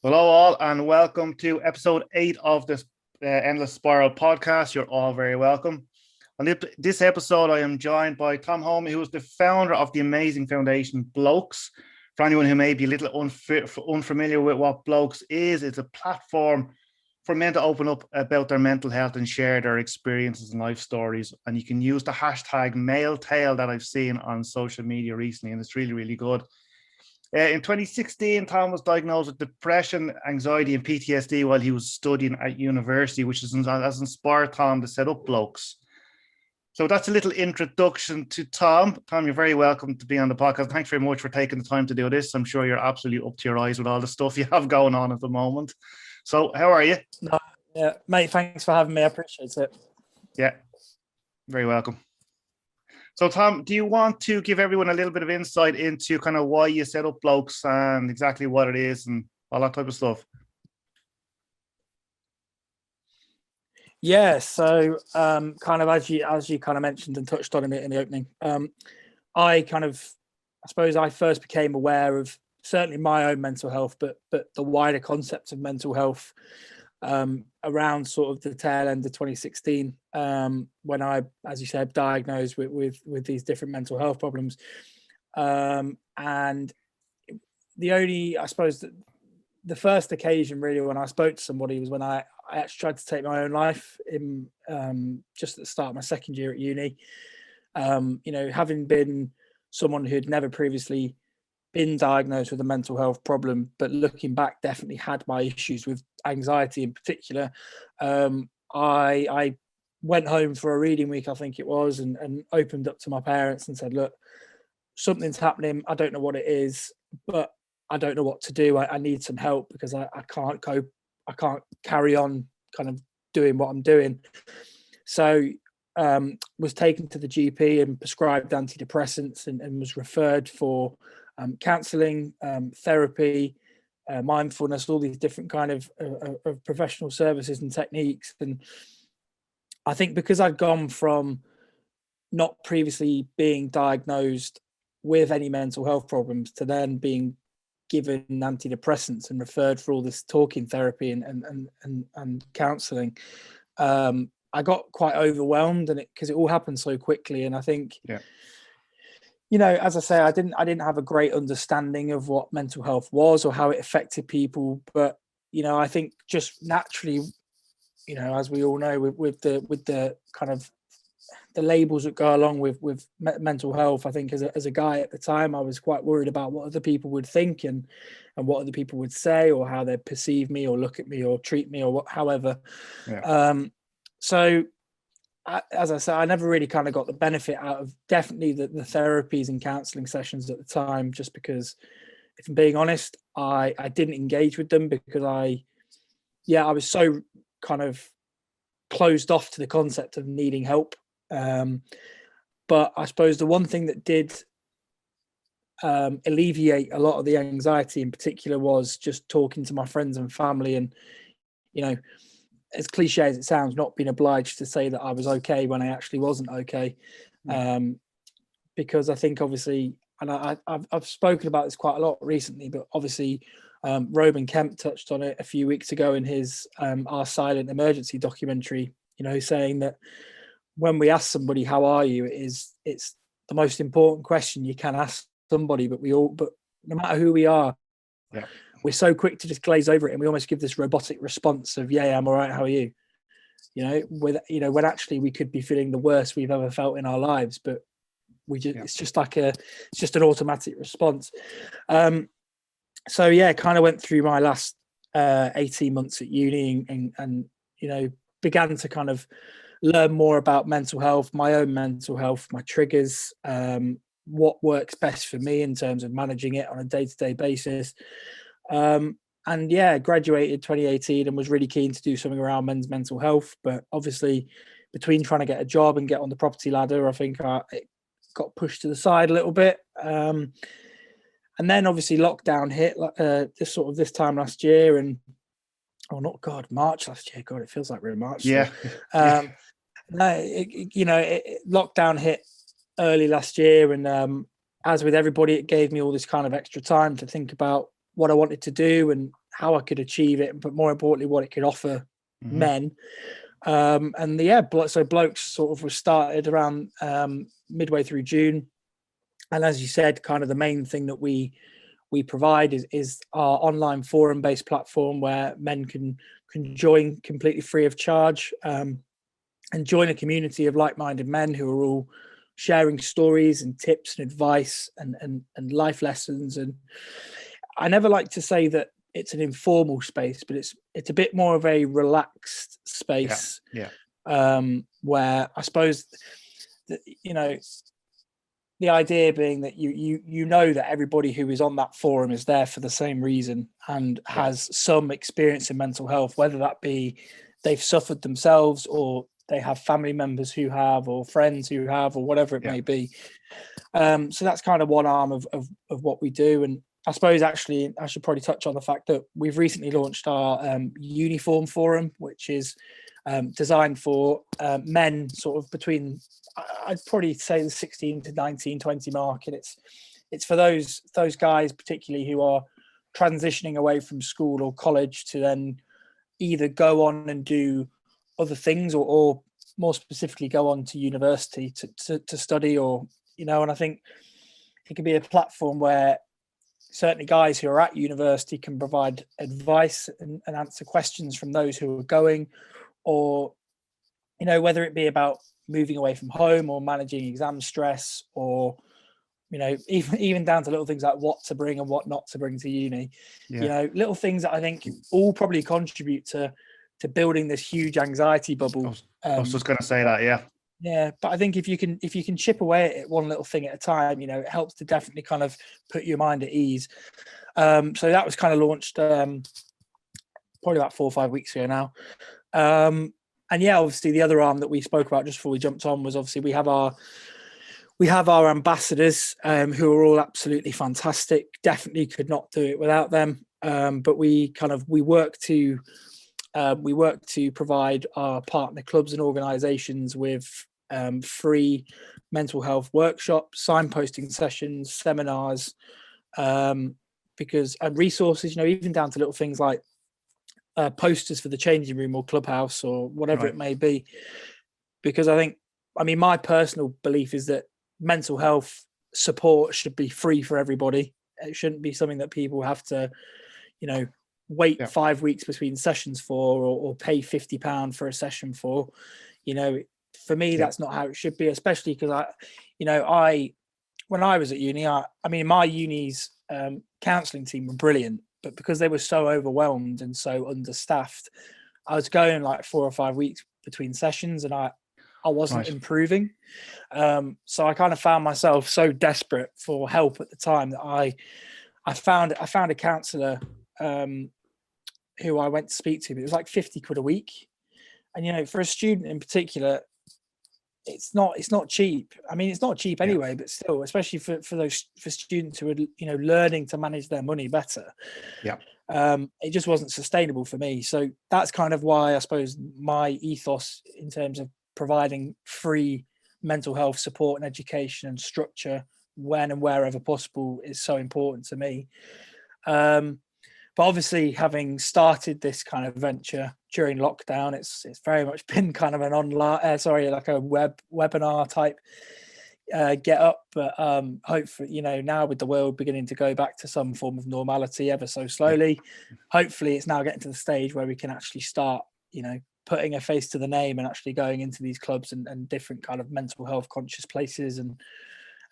Hello, all, and welcome to episode 8 of this Endless Spiral podcast. You're all very welcome. On this episode, I am joined by Tom Homey, who is the founder of the amazing foundation Blokes. For anyone who may be a little unfamiliar with what Blokes is, it's a platform for men to open up about their mental health and share their experiences and life stories. And you can use the hashtag #MaleTale that I've seen on social media recently, and it's really, really good. In 2016, Tom was diagnosed with depression, anxiety, and PTSD while he was studying at university, which has inspired Tom to set up Blokes. So that's a little introduction to Tom. Tom, you're very welcome to be on the podcast. Thanks very much for taking the time to do this. I'm sure you're absolutely up to your eyes with all the stuff you have going on at the moment. So how are you? No, yeah, mate, thanks for having me. I appreciate it. Yeah, very welcome. So, Tom, do you want to give everyone a little bit of insight into kind of why you set up Blokes and exactly what it is and all that type of stuff? Yeah, so kind of as you kind of mentioned and touched on it in the opening, I suppose I first became aware of certainly my own mental health, but the wider concept of mental health around sort of the tail end of 2016, when I, as you said, diagnosed with these different mental health problems. And the only, I suppose, the first occasion really when I spoke to somebody was when I actually tried to take my own life in just at the start of my second year at uni. Having been someone who'd never previously been diagnosed with a mental health problem, but looking back, definitely had my issues with anxiety in particular. I went home for a reading week, I think it was, and opened up to my parents and said, look, something's happening. I don't know what it is, but I don't know what to do. I need some help because I can't cope. I can't carry on kind of doing what I'm doing. So was taken to the GP and prescribed antidepressants and was referred for counselling, therapy, mindfulness, all these different kind of professional services and techniques. And I think because I'd gone from not previously being diagnosed with any mental health problems to then being given antidepressants and referred for all this talking therapy and counselling, I got quite overwhelmed, and because it all happened so quickly. And I think, as I say, I didn't have a great understanding of what mental health was or how it affected people. But I think just naturally, as we all know, with the kind of the labels that go along with mental health, I think as a guy at the time, I was quite worried about what other people would think and what other people would say, or how they'd perceive me or look at me or treat me or however. So as I said, I never really kind of got the benefit out of definitely the therapies and counselling sessions at the time, just because, if I'm being honest, I didn't engage with them because I was so kind of closed off to the concept of needing help. But I suppose the one thing that did alleviate a lot of the anxiety in particular was just talking to my friends and family, and as cliche as it sounds, not being obliged to say that I was okay when I actually wasn't okay. Because I think obviously, and I've spoken about this quite a lot recently, but obviously Roman Kemp touched on it a few weeks ago in his Our Silent Emergency documentary, saying that when we ask somebody, how are you, it's the most important question you can ask somebody, but no matter who we are, we're so quick to just glaze over it, and we almost give this robotic response of, yeah, I'm all right, how are you? When actually we could be feeling the worst we've ever felt in our lives, but it's just an automatic response. So kind of went through my last 18 months at uni and began to kind of learn more about mental health, my own mental health, my triggers, what works best for me in terms of managing it on a day-to-day basis. Graduated 2018 and was really keen to do something around men's mental health. But obviously, between trying to get a job and get on the property ladder, I think it got pushed to the side a little bit. And then obviously lockdown hit this time last year, and March last year. God, it feels like we're in March. Yeah. Lockdown hit early last year, and as with everybody, it gave me all this kind of extra time to think about what I wanted to do and how I could achieve it, but more importantly, what it could offer Mm-hmm. men. So Blokes sort of was started around midway through June. And as you said, kind of the main thing that we provide is our online forum-based platform where men can join completely free of charge, and join a community of like-minded men who are all sharing stories and tips and advice and life lessons. And I never like to say that it's an informal space, but it's a bit more of a relaxed space. Yeah. Where I suppose that, the idea being that you know that everybody who is on that forum is there for the same reason and has some experience in mental health, whether that be they've suffered themselves or they have family members who have, or friends who have, or whatever it may be. So that's kind of one arm of what we do. And I suppose actually I should probably touch on the fact that we've recently launched our uniform forum, which is designed for men sort of between, I'd probably say, the 16 to 19, 20 mark. And it's for those guys particularly who are transitioning away from school or college to then either go on and do other things or more specifically go on to university to study, or and I think it can be a platform where certainly guys who are at university can provide advice and answer questions from those who are going, or whether it be about moving away from home or managing exam stress, or even down to little things like what to bring and what not to bring to uni. Little things that I think all probably contribute to building this huge anxiety bubble. I was just going to say that. Yeah, but I think if you can chip away at it one little thing at a time, it helps to definitely kind of put your mind at ease. So that was kind of launched probably about 4 or 5 weeks ago now. And yeah, obviously the other arm that we spoke about just before we jumped on was obviously we have our ambassadors, who are all absolutely fantastic. Definitely could not do it without them. But we work to provide our partner clubs and organisations with free mental health workshops, signposting sessions, seminars, and resources. Even down to little things like posters for the changing room or clubhouse or whatever it may be. Because my personal belief is that mental health support should be free for everybody. It shouldn't be something that people have to, wait 5 weeks between sessions for, or pay £50 for a session for. For me, that's not how it should be, especially because when I was at uni, my uni's counselling team were brilliant, but because they were so overwhelmed and so understaffed, I was going like 4 or 5 weeks between sessions and I wasn't improving. So I kind of found myself so desperate for help at the time that I found a counsellor who I went to speak to, but it was like 50 quid a week. And, for a student in particular, it's not cheap. It's not cheap anyway, but still, especially for students who are, learning to manage their money better. It just wasn't sustainable for me. So that's kind of why I suppose my ethos in terms of providing free mental health support and education and structure when and wherever possible is so important to me. But obviously, having started this kind of venture during lockdown, it's very much been kind of an online, like a webinar type get up. But hopefully, now with the world beginning to go back to some form of normality ever so slowly, hopefully it's now getting to the stage where we can actually start, putting a face to the name and actually going into these clubs and different kind of mental health conscious places and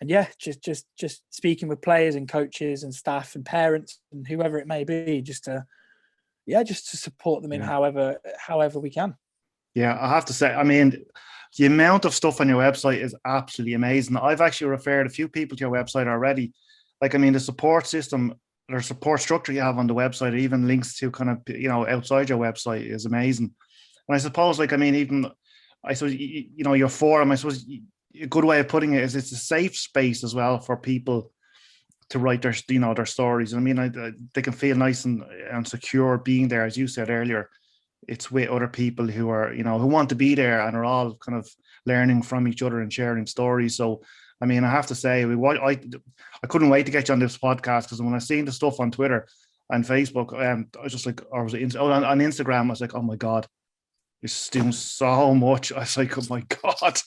just speaking with players and coaches and staff and parents and whoever it may be, just to support them in however we can. Yeah, I have to say, the amount of stuff on your website is absolutely amazing. I've actually referred a few people to your website already. The support system or support structure you have on the website, or even links to kind of, outside your website is amazing. And I suppose, your forum, I suppose a good way of putting it is it's a safe space as well for people to write their stories. They can feel nice and secure being there. As you said earlier, it's with other people who are, who want to be there and are all kind of learning from each other and sharing stories. So, I have to say, I couldn't wait to get you on this podcast, because when I seen the stuff on Twitter, on Facebook. I was just like, or was it on Instagram? I was like, oh my God, he's doing so much. I was like, oh my God,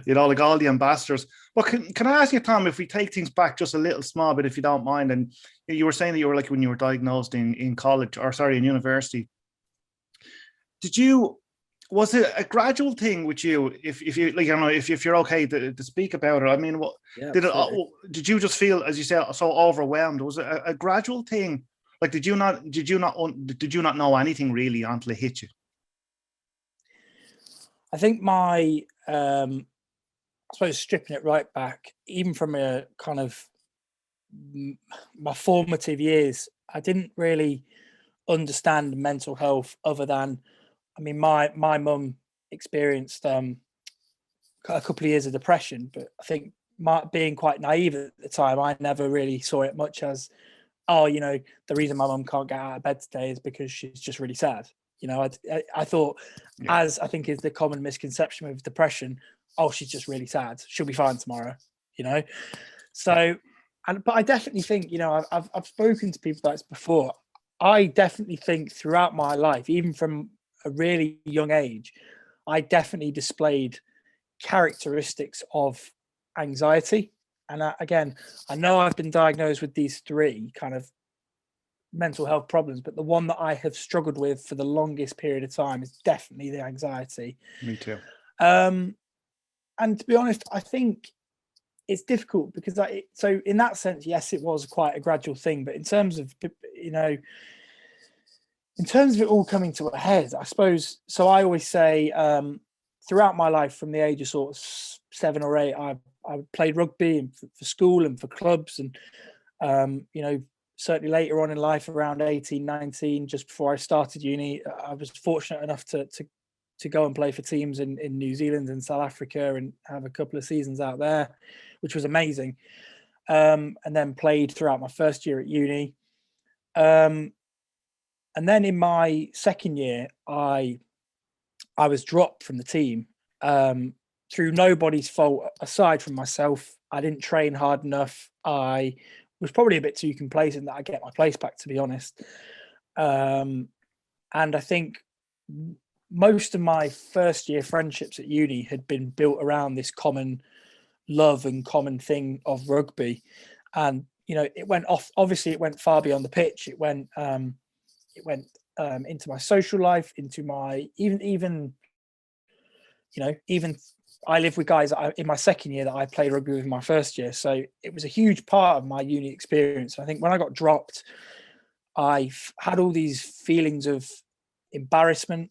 like all the ambassadors. But can I ask you, Tom, if we take things back just a little small bit, if you don't mind, and you were saying that you were like when you were diagnosed in college, or sorry, in university, was it a gradual thing with you? If you like, I don't know if you're okay to speak about it. I mean, what did you just feel, as you said, so overwhelmed? Was it a gradual thing? Like, did you not know anything really until it hit you? I think I suppose stripping it right back, even from a kind of my formative years, I didn't really understand mental health other than, I mean, my mum experienced a couple of years of depression, but I think being quite naive at the time, I never really saw it much as, oh, the reason my mum can't get out of bed today is because she's just really sad. I thought, as I think is the common misconception with depression, oh, she's just really sad, she'll be fine tomorrow. So, but I definitely think, I've spoken to people like this before. I definitely think throughout my life, even from a really young age, I definitely displayed characteristics of anxiety. And again, I know I've been diagnosed with these three kind of mental health problems, but the one that I have struggled with for the longest period of time is definitely the anxiety. Me too. And to be honest, I think it's difficult because so in that sense, yes, it was quite a gradual thing, but in terms of it all coming to a head, I suppose. So I always say, throughout my life, from the age of sort of 7 or 8, I played rugby and for school and for clubs, and certainly later on in life, around 18, 19, just before I started uni, I was fortunate enough to go and play for teams in New Zealand and South Africa and have a couple of seasons out there, which was amazing. And then played throughout my first year at uni. And then in my second year, I was dropped from the team through nobody's fault aside from myself. I didn't train hard enough. I was probably a bit too complacent that I get my place back, to be honest. And I think most of my first year friendships at uni had been built around this common love and common thing of rugby. And, it went off, obviously it went far beyond the pitch. It went into my social life, into my, even I live with guys in my second year that I played rugby with in my first year. So it was a huge part of my uni experience. I think when I got dropped, I had all these feelings of embarrassment,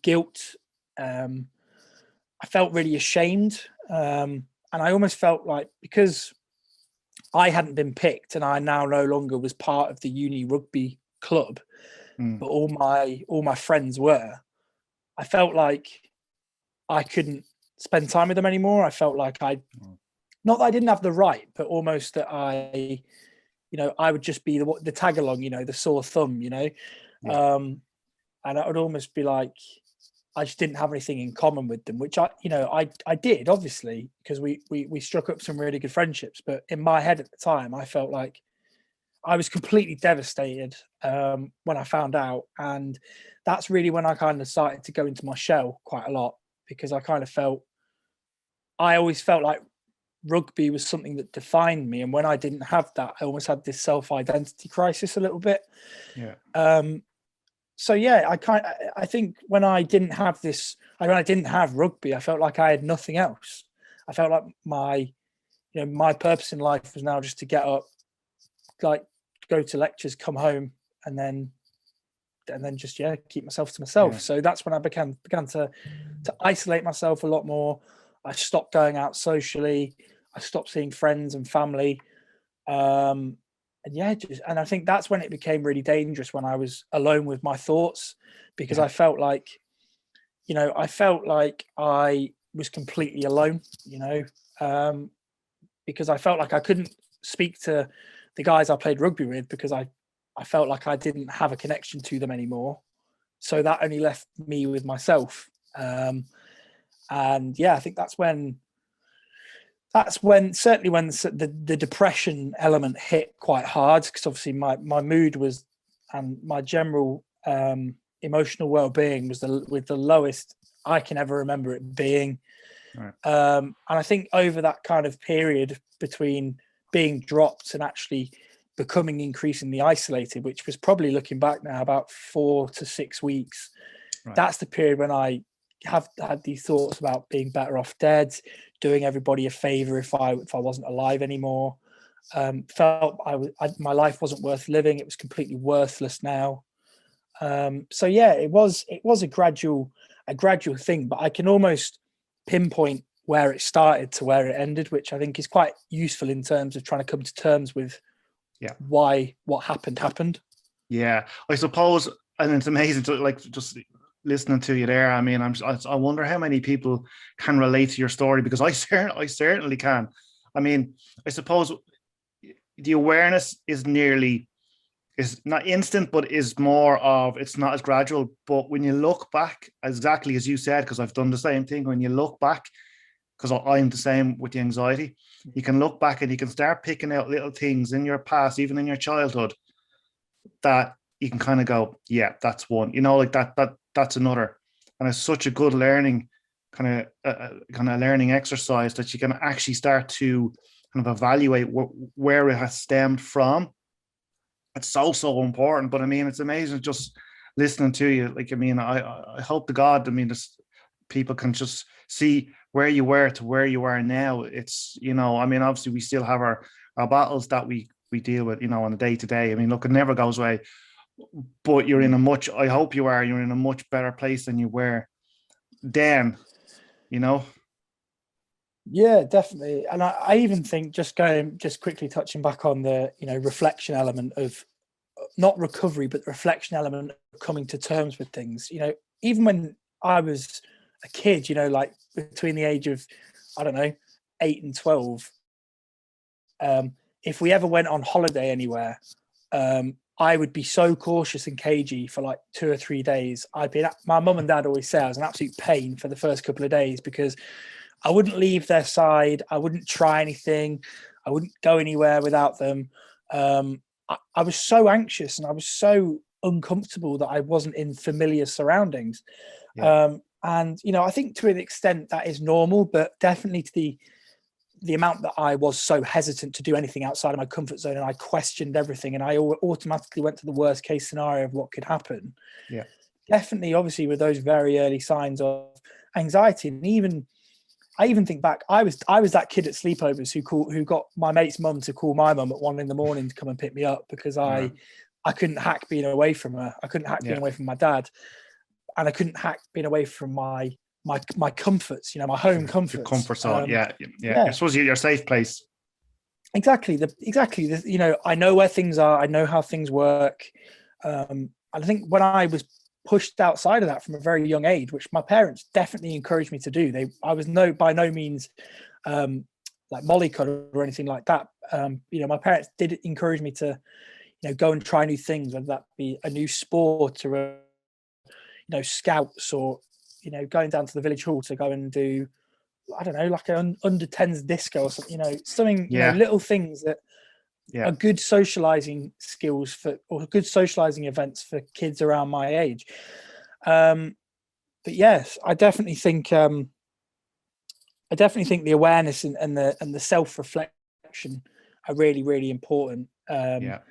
guilt. I felt really ashamed. And I almost felt like, because I hadn't been picked and I now no longer was part of the uni rugby club, but all my friends were, I felt like I couldn't spend time with them anymore. I felt like not that I didn't have the right, but almost that I would just be the tag along, the sore thumb, and I would almost be like, I just didn't have anything in common with them, which I did, obviously, because we struck up some really good friendships. But in my head at the time, I felt like I was completely devastated when I found out. And that's really when I kind of started to go into my shell quite a lot, because I always felt like rugby was something that defined me. And when I didn't have that, I almost had this self-identity crisis a little bit. Yeah. So yeah, I think when I didn't have rugby, I felt like I had nothing else. I felt like my purpose in life was now just to get up, like go to lectures, come home, and then just keep myself to myself. Yeah. So that's when I began to isolate myself a lot more. I stopped going out socially. I stopped seeing friends and family. And I think that's when it became really dangerous, when I was alone with my thoughts, because I felt like, I was completely alone, because I felt like I couldn't speak to the guys I played rugby with, because I felt like I didn't have a connection to them anymore. So that only left me with myself. I think that's when that's when the depression element hit quite hard, because obviously my mood was, and my general emotional well-being was with the lowest I can ever remember it being. Right. And I think over that kind of period between being dropped and actually becoming increasingly isolated, which was probably, looking back now, about 4 to 6 weeks, Right. that's the period when I have had these thoughts about being better off dead, doing everybody a favor if I wasn't alive anymore. Felt my life wasn't worth living. It was completely worthless now. So yeah, it was a gradual thing, but I can almost pinpoint where it started to where it ended, which I think is quite useful in terms of trying to come to terms with why what happened. Yeah, I suppose, and it's amazing to like just listening to you there. I mean, I wonder how many people can relate to your story, because I certainly can. I mean, I suppose the awareness is not instant, but is more of, it's not as gradual. But when you look back, exactly as you said, because I've done the same thing, when you look back, because I'm the same with the anxiety, you can look back and you can start picking out little things in your past, even in your childhood, that you can kind of go, yeah, that's one, like that's another. And it's such a good learning kind of learning exercise, that you can actually start to kind of evaluate where it has stemmed from. It's so important. But I mean, it's amazing just listening to you. Like, I mean, I hope to God, I mean, this, people can just see where you were to where you are now. It's, I mean, obviously we still have our battles that we deal with, on a day to day. I mean, look, it never goes away, but you're in I hope you're in a much better place than you were then, Yeah, definitely. And I even think, just quickly touching back on the, reflection element of not recovery, but the reflection element of coming to terms with things, even when I was a kid, like between the age of, I don't know, 8 and 12, if we ever went on holiday anywhere, I would be so cautious and cagey for like 2 or 3 days. My mum and dad always say I was an absolute pain for the first couple of days, because I wouldn't leave their side. I wouldn't try anything. I wouldn't go anywhere without them. I was so anxious and I was so uncomfortable that I wasn't in familiar surroundings. Yeah. And, I think to an extent that is normal, but definitely to the amount that I was so hesitant to do anything outside of my comfort zone, and I questioned everything, and I automatically went to the worst case scenario of what could happen. Yeah. Definitely, obviously, with those very early signs of anxiety. And I even think back, I was that kid at sleepovers who got my mate's mum to call my mum at 1 a.m. to come and pick me up, because I couldn't hack being away from her. I couldn't hack being away from my dad, and I couldn't hack being away from my comforts, my home comforts. Your comfort zone. Yeah. You're supposed to be your safe place. Exactly. I know where things are. I know how things work. And I think when I was pushed outside of that from a very young age, which my parents definitely encouraged me to do, I was by no means like mollycoddled or anything like that. My parents did encourage me to, go and try new things, whether that be a new sport or scouts, or going down to the village hall to go and do, I don't know, like an under 10s disco or something, something, little things that are good socializing skills or good socializing events for kids around my age. But yes, I definitely think the awareness and the self-reflection are really, really important. And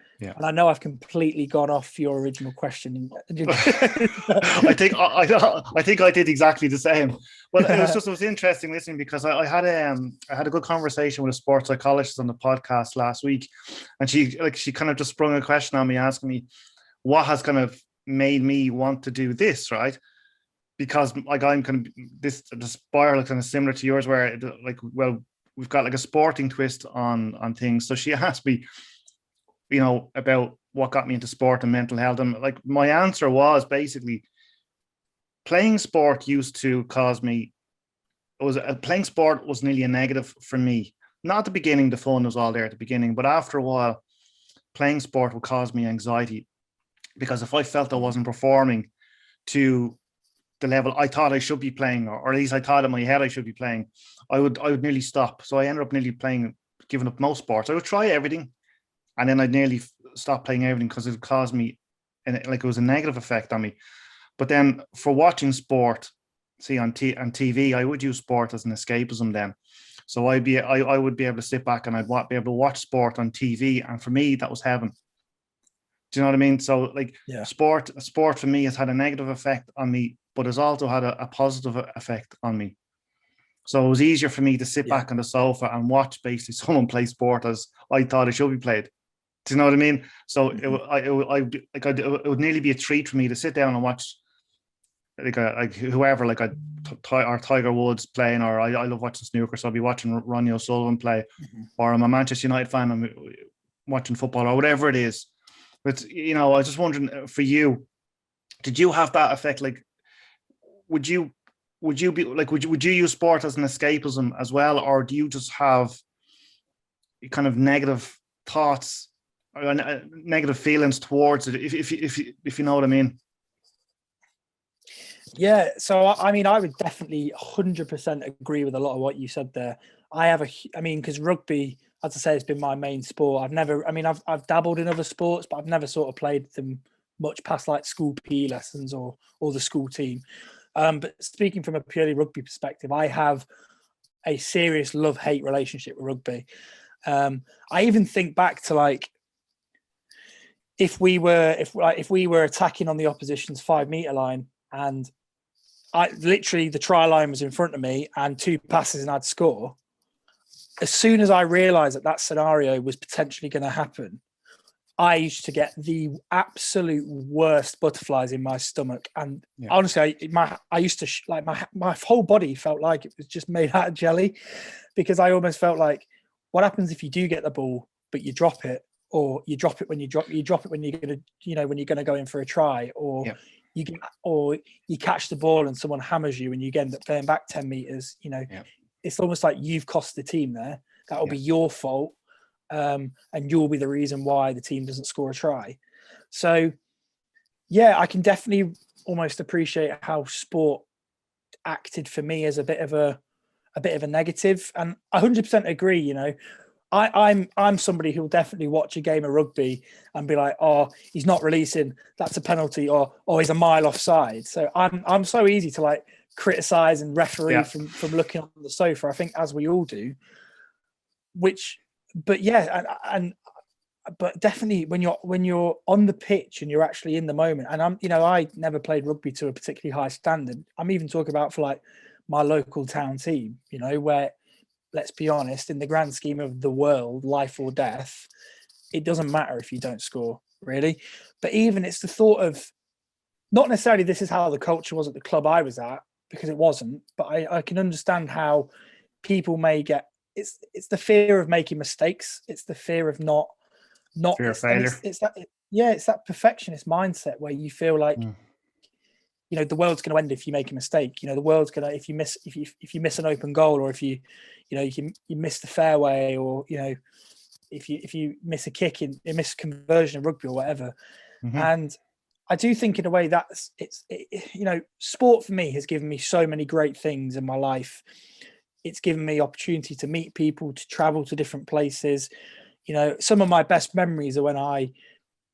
I know I've completely gone off your original question. I think I did exactly the same. Well, it was interesting listening, because I had a good conversation with a sports psychologist on the podcast last week, and she kind of just sprung a question on me, asking me what has kind of made me want to do this, right? Because like I'm kind of the spiral kind of similar to yours, where we've got like a sporting twist on things. So she asked me, about what got me into sport and mental health. And like my answer was basically, playing sport used to cause me, playing sport was nearly a negative for me. Not at the beginning, the fun was all there at the beginning, but after a while, playing sport would cause me anxiety, because if I felt I wasn't performing to the level I thought I should be playing, or at least I thought in my head I should be playing, I would nearly stop. So I ended up nearly giving up most sports. I would try everything, and then I'd nearly stop playing everything because it caused me, and it was a negative effect on me. But then for watching sport, see on TV, I would use sport as an escapism then. So I would be able to sit back and be able to watch sport on TV, and for me that was heaven. Do you know what I mean? So like sport for me has had a negative effect on me, but has also had a positive effect on me. So it was easier for me to sit back on the sofa and watch basically someone play sport as I thought it should be played. Do you know what I mean? So it would nearly be a treat for me to sit down and watch like whoever, like or Tiger Woods playing, or I love watching snooker, so I'll be watching Ronnie O'Sullivan play, or I'm a Manchester United fan, I'm watching football or whatever it is. But I was just wondering, for you, did you have that effect? Like, would you be like, would you use sport as an escapism as well, or do you just have kind of negative thoughts or negative feelings towards it, if you know what I mean? Yeah, so I mean, I would definitely 100% agree with a lot of what you said there. Because rugby, as I say, has been my main sport. I've dabbled in other sports, but I've never sort of played them much past like school PE lessons or the school team. But speaking from a purely rugby perspective, I have a serious love-hate relationship with rugby. I even think back to like, if we were attacking on the opposition's 5 meter line, and the try line was in front of me and 2 passes and I'd score. As soon as I realized that scenario was potentially going to happen, I used to get the absolute worst butterflies in my stomach. And honestly, I used to my whole body felt like it was just made out of jelly, because I almost felt like, what happens if you do get the ball, but you drop it, or you drop it when you drop it when you're going to, when you're going to go in for a try, or you catch the ball and someone hammers you and you end up going back 10 meters, it's almost like you've cost the team there. That will be your fault. And you'll be the reason why the team doesn't score a try. So I can definitely almost appreciate how sport acted for me as a bit of a negative. And I 100% agree, I'm somebody who'll definitely watch a game of rugby and be like, oh, he's not releasing, that's a penalty, or he's a mile offside. So I'm so easy to like criticize and referee from looking on the sofa, I think, as we all do. But definitely when you're on the pitch and you're actually in the moment, and I never played rugby to a particularly high standard. I'm even talking about for like my local town team, where, let's be honest, in the grand scheme of the world, life or death, it doesn't matter if you don't score, really. But even it's the thought of, not necessarily this is how the culture was at the club I was at, because it wasn't, but I can understand how people may get, it's the fear of making mistakes. It's the fear of not fear of failure. It's that perfectionist mindset where you feel like, the world's going to end if you make a mistake. The world's going to, if you miss an open goal, or if you miss the fairway, or if you miss a kick a miss conversion in rugby or whatever. And I do think in a way sport for me has given me so many great things in my life. It's given me opportunity to meet people, to travel to different places. Some of my best memories are when I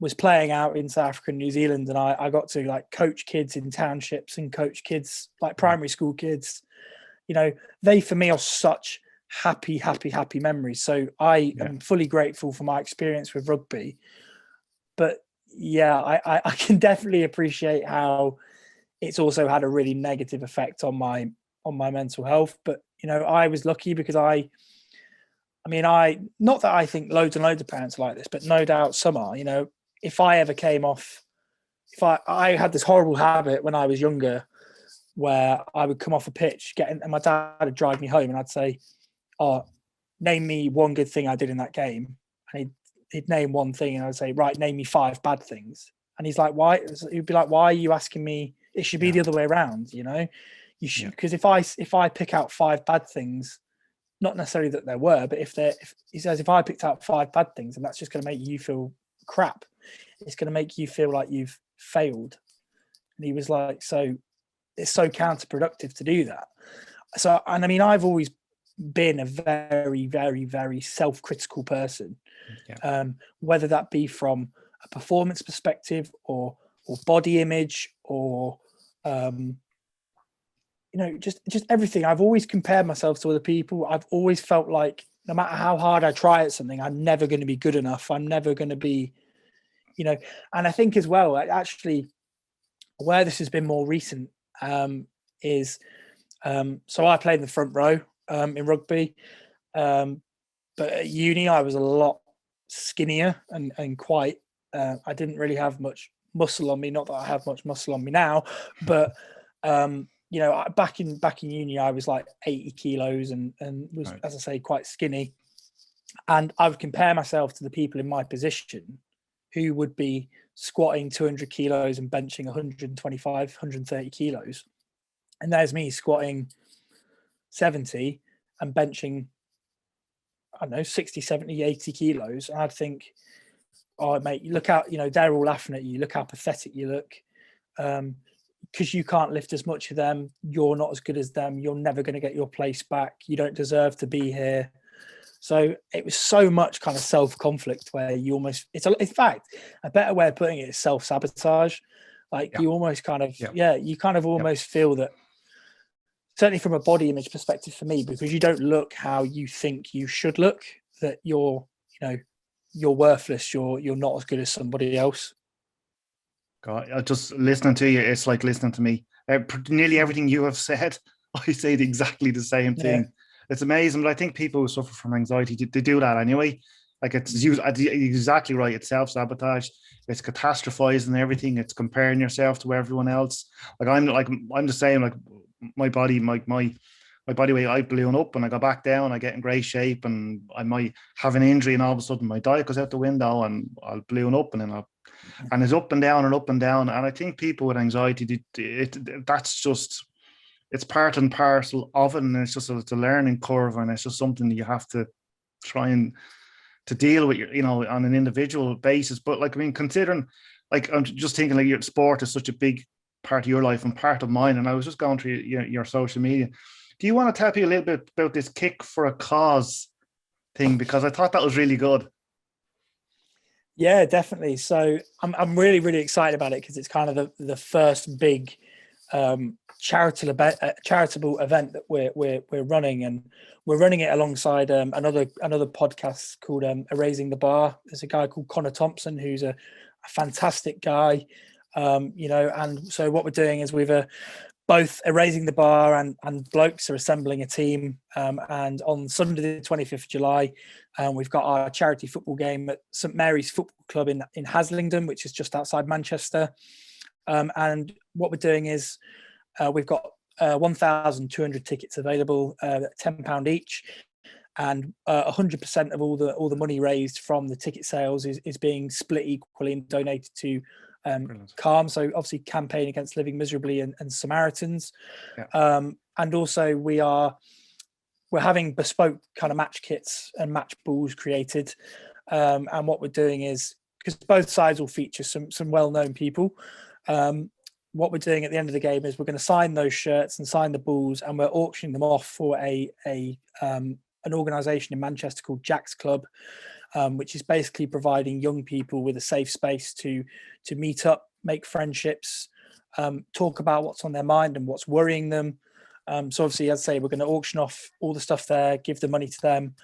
was playing out in South Africa and New Zealand, and I got to like coach kids in townships and coach kids, like primary school kids. They for me are such happy memories. So I am fully grateful for my experience with rugby. But I can definitely appreciate how it's also had a really negative effect on my mental health. But I was lucky because not that I think loads and loads of parents are like this, but no doubt some are. If I ever came off, I had this horrible habit when I was younger, where I would come off a pitch, and my dad would drive me home, and I'd say, "Oh, name me one good thing I did in that game," and he'd name one thing, and I'd say, "Right, name me 5 bad things." And he's like, "Why?" He'd be like, "Why are you asking me? It should be the other way around, You should, because if I pick out 5 bad things, not necessarily that there were, but if he says, if I picked out 5 bad things, and that's just going to make you feel crap, it's going to make you feel like you've failed." And he was like, "So it's so counterproductive to do that. So, and I mean, I've always been a very, very, very self-critical person, whether that be from a performance perspective or body image or just everything. I've always compared myself to other people. I've always felt like no matter how hard I try at something, I'm never going to be good enough. I'm never going to be, and I think as well, actually, where this has been more recent is so I played in the front row in rugby, but at uni I was a lot skinnier and quite I didn't really have much muscle on me. Not that I have much muscle on me now, but back in uni I was like 80 kilos and was, as I say, quite skinny, and I would compare myself to the people in my position who would be squatting 200 kilos and benching 125, 130 kilos. And there's me squatting 70 and benching, I don't know, 60, 70, 80 kilos. And I'd think, oh, mate, you look out, they're all laughing at you. Look how pathetic you look. Because you can't lift as much of them. You're not as good as them. You're never going to get your place back. You don't deserve to be here. So it was so much kind of self-conflict where you almost, in fact, a better way of putting it is self-sabotage. Like you almost kind of, you kind of almost feel that, certainly from a body image perspective for me, because you don't look how you think you should look, that you're worthless. You're not as good as somebody else. God, just listening to you, it's like listening to me. Nearly everything you have said, I say exactly the same thing. It's amazing, but I think people who suffer from anxiety, they do that anyway. Like it's exactly right. It's self-sabotage. It's catastrophizing everything. It's comparing yourself to everyone else. I'm the same. Like my body, my body weight, I balloon up and I go back down. I get in great shape, and I might have an injury, and all of a sudden my diet goes out the window, and I'll balloon up, and then and it's up and down and up and down. And I think people with anxiety, that's just, it's part and parcel of it, and it's just it's a learning curve, and it's just something that you have to try and to deal with, on an individual basis. But like, I mean, considering, like, I'm just thinking, like, your sport is such a big part of your life and part of mine, and I was just going through your social media. Do you want to tell me a little bit about this Kick for a Cause thing? Because I thought that was really good. Yeah, definitely. So I'm really, really excited about it because it's kind of the first big charitable event that we're running, and we're running it alongside another podcast called Erasing the Bar. There's a guy called Connor Thompson who's a fantastic guy, and so what we're doing is we've both Erasing the Bar and Blokes are assembling a team, and on Sunday the 25th of July we've got our charity football game at St Mary's Football Club in Haslingden, which is just outside Manchester, and what we're doing is we've got 1,200 tickets available at £10 each, and 100% of all the money raised from the ticket sales is being split equally and donated to Calm, so obviously Campaign Against Living Miserably and Samaritans. And also we're having bespoke kind of match kits and match balls created, and what we're doing is, because both sides will feature some well-known people, what we're doing at the end of the game is we're going to sign those shirts and sign the balls, and we're auctioning them off for an organisation in Manchester called Jack's Club, which is basically providing young people with a safe space to meet up, make friendships, talk about what's on their mind and what's worrying them. So obviously, as I say, we're going to auction off all the stuff there, give the money to them,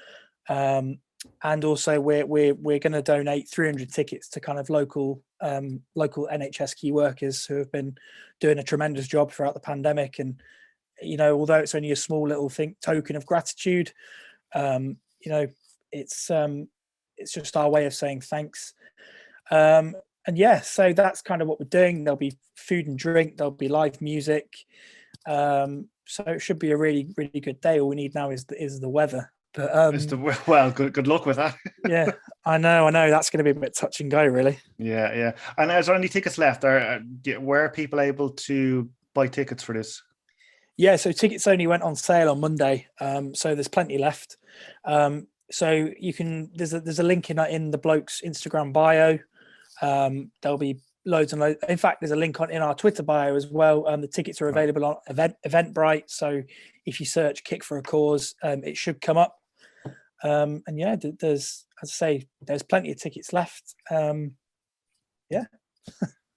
and also we're going to donate 300 tickets to kind of local NHS key workers who have been doing a tremendous job throughout the pandemic. And although it's only a small little token of gratitude, it's just our way of saying thanks. And yeah, so that's kind of what we're doing. There'll be food and drink, there'll be live music, so it should be a really, really good day. All we need now is the weather. But well, good luck with that. Yeah, I know that's going to be a bit touch and go, really. Yeah. And is there any tickets left? Where are people able to buy tickets for this? Yeah, so tickets only went on sale on Monday, so there's plenty left. So you can there's a link in the Blokes Instagram bio. There'll be loads and loads. In fact, there's a link in our Twitter bio as well. The tickets are available on Eventbrite. So if you search "Kick for a Cause," it should come up. And yeah, there's, as I say, there's plenty of tickets left. Yeah.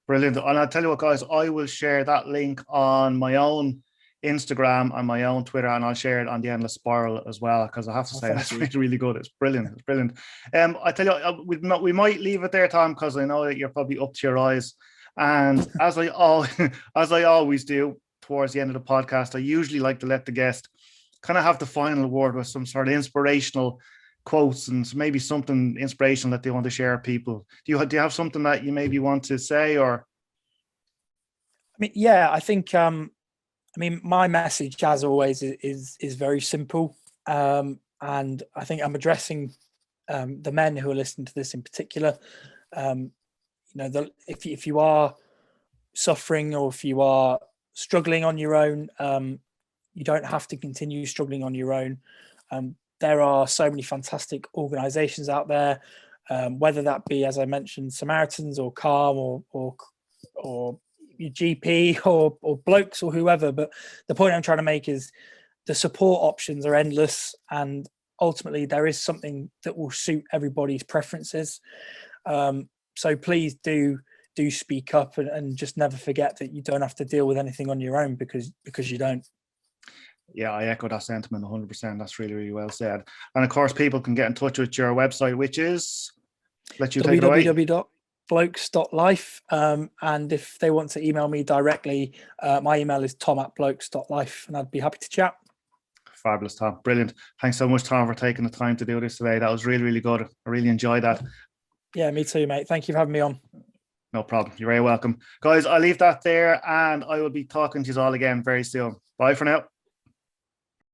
Brilliant. And I'll tell you what, guys, I will share that link on my own Instagram and my own Twitter, and I'll share it on the Endless Spiral as well, because I have to say that's really, really good. It's brilliant. It's brilliant. I tell you, we might leave it there, Tom, because I know that you're probably up to your eyes. And as I always do towards the end of the podcast, I usually like to let the guest kind of have the final word with some sort of inspirational quotes and maybe something inspirational that they want to share with people. Do you have something that you maybe want to say? Or I mean, yeah, I think my message, as always, is very simple, and I think I'm addressing the men who are listening to this in particular. If you are suffering, or if you are struggling on your own, you don't have to continue struggling on your own. There are so many fantastic organisations out there, whether that be, as I mentioned, Samaritans or Calm or your GP or Blokes or whoever. But the point I'm trying to make is the support options are endless, and ultimately there is something that will suit everybody's preferences. So please do speak up, and just never forget that you don't have to deal with anything on your own, because you don't. Yeah, I echo that sentiment 100%. That's really, really well said. And of course, people can get in touch with your website, which is, let you take it away. www.blokes.life. And if they want to email me directly, my email is tom@blokes.life, and I'd be happy to chat. Fabulous, Tom. Brilliant. Thanks so much, Tom, for taking the time to do this today. That was really, really good. I really enjoyed that. Yeah, me too, mate. Thank you for having me on. No problem. You're very welcome. Guys, I'll leave that there, and I will be talking to you all again very soon. Bye for now.